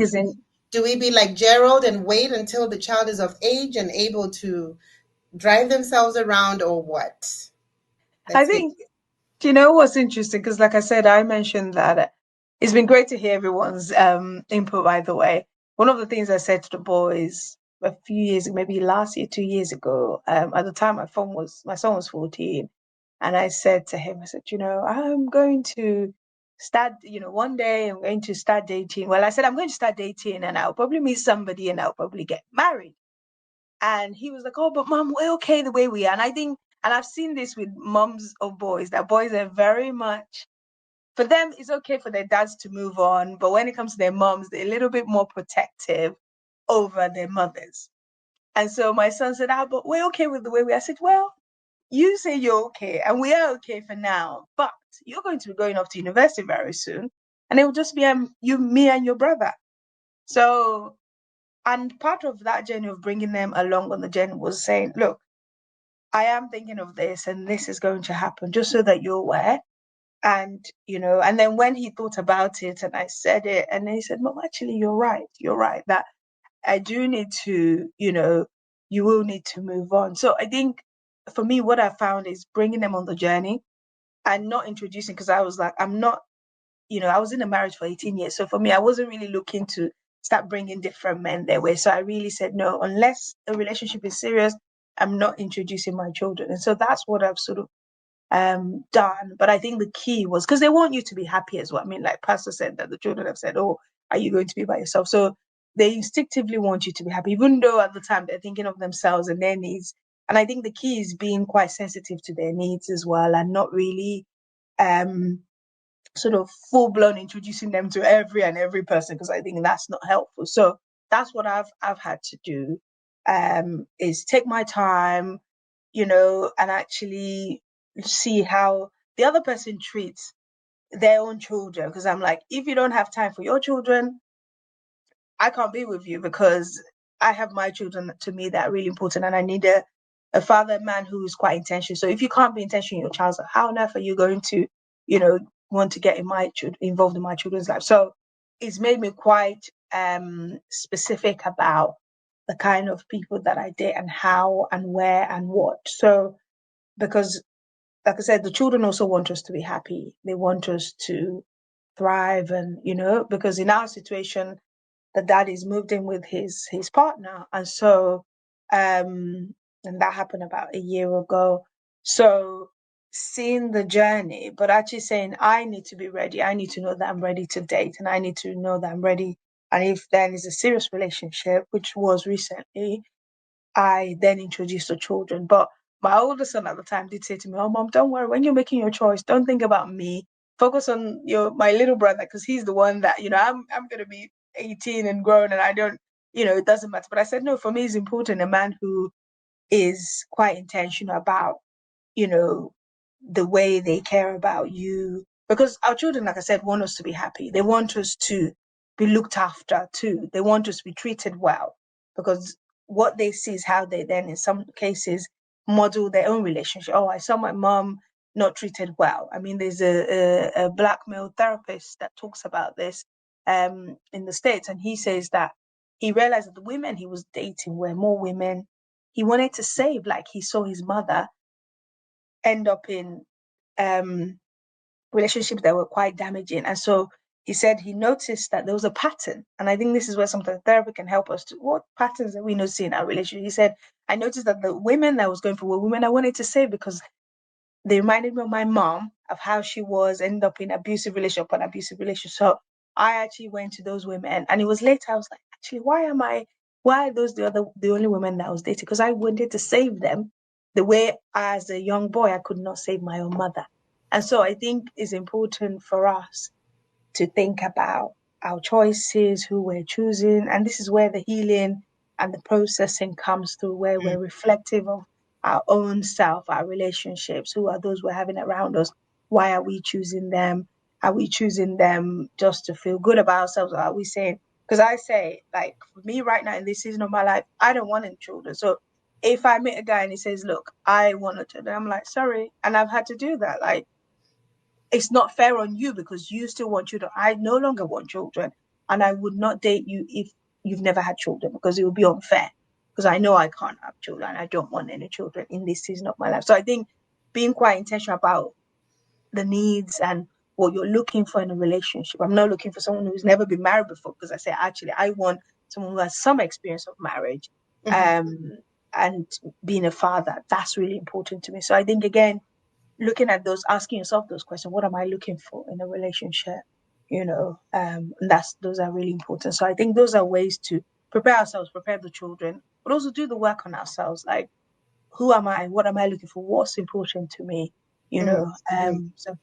Isn't Do we be like Gerald and wait until the child is of age and able to drive themselves around, or what? I Let's get. think, you know what's interesting? Because like I said, I mentioned that it's been great to hear everyone's input, by the way. One of the things I said to the boys a few years, maybe last year, 2 years ago, at the time my son was 14, and I said to him, I said, I'm going to start, one day I'm going to start dating. Well, I said I'm going to start dating and I'll probably meet somebody and I'll probably get married. And he was like, "Oh, but mom, we're okay the way we are." And I think, and I've seen this with moms of boys, that boys are very much, for them, it's okay for their dads to move on. But when it comes to their moms, they're a little bit more protective over their mothers. And so my son said, but we're okay with the way we are. I said, well, you say you're okay, and we are okay for now, but you're going to be going off to university very soon, and it will just be you, me, and your brother. So, and part of that journey of bringing them along on the journey was saying, look, I am thinking of this and this is going to happen, just so that you're aware. And, and then when he thought about it and I said it, and then he said, Mom, actually, you're right, that I do need to, you will need to move on. So I think for me, what I found is bringing them on the journey and not introducing, because I was like, I'm not, I was in a marriage for 18 years. So for me, I wasn't really looking to start bringing different men their way. So I really said, no, unless a relationship is serious, I'm not introducing my children. And so that's what I've sort of done. But I think the key was because they want you to be happy as well. I mean, like Pastor said, that the children have said, "Oh, are you going to be by yourself?" So they instinctively want you to be happy, even though at the time they're thinking of themselves and their needs. And I think the key is being quite sensitive to their needs as well, and not really um sort of full blown introducing them to every person, because I think that's not helpful. So that's what I've had to do, is take my time, and actually see how the other person treats their own children. Because I'm like, if you don't have time for your children, I can't be with you, because I have my children, to me, that are really important, and I need a father man who is quite intentional. So if you can't be intentional in your child's life, how on earth are you going to, want to get involved in my children's life? So it's made me quite specific about the kind of people that I date and how and where and what. So because, like I said, the children also want us to be happy. They want us to thrive, and because in our situation, the dad is moved in with his partner, and so and that happened about a year ago. So seeing the journey, but actually saying, I need to be ready, I need to know that I'm ready to date, and I need to know that I'm ready. And if then is a serious relationship, which was recently, I then introduced the children. But my older son at the time did say to me, "Oh, mom, don't worry. When you're making your choice, don't think about me. Focus on my little brother, because he's the one that I'm gonna be 18 and grown, and I don't, it doesn't matter." But I said, no, for me, it's important a man who is quite intentional about, you know, the way they care about you. Because our children, like I said, want us to be happy. They want us to be looked after too. They want us to be treated well, because what they see is how they then, in some cases, model their own relationship. Oh, I saw my mom not treated well. I mean, there's a black male therapist that talks about this in the States, and he says that he realized that the women he was dating were more women he wanted to save. Like, he saw his mother end up in um, relationships that were quite damaging. And so he said he noticed that there was a pattern. And I think this is where sometimes therapy can help us to, what patterns that we notice in our relationship. He said, I noticed that the women that I was going for were women I wanted to save, because they reminded me of my mom, of how she was, ended up in abusive relationship upon abusive relationship. So I actually went to those women. And it was later I was like, actually, why are those the only women that I was dating? Because I wanted to save them the way, as a young boy, I could not save my own mother. And so I think it's important for us to think about our choices, who we're choosing. And this is where the healing and the processing comes through, where we're reflective of our own self, our relationships, who are those we're having around us. Why are we choosing them? Are we choosing them just to feel good about ourselves? Or are we saying, because I say, like, for me right now in this season of my life, I don't want any children. So if I meet a guy and he says, look, I want a child, I'm like, sorry. And I've had to do that. Like, it's not fair on you, because you still want children. I no longer want children. and I would not date you if you've never had children, because it would be unfair. Because I know I can't have children. I don't want any children in this season of my life. So I think being quite intentional about the needs and what you're looking for in a relationship. I'm not looking for someone who's never been married before, because I say actually I want someone who has some experience of marriage, and being a father. That's really important to me. So I think, again, looking at those, asking yourself those questions: what am I looking for in a relationship? And those are really important. So I think those are ways to prepare ourselves, prepare the children, but also do the work on ourselves. Like, who am I? What am I looking for? What's important to me? Mm, mm. So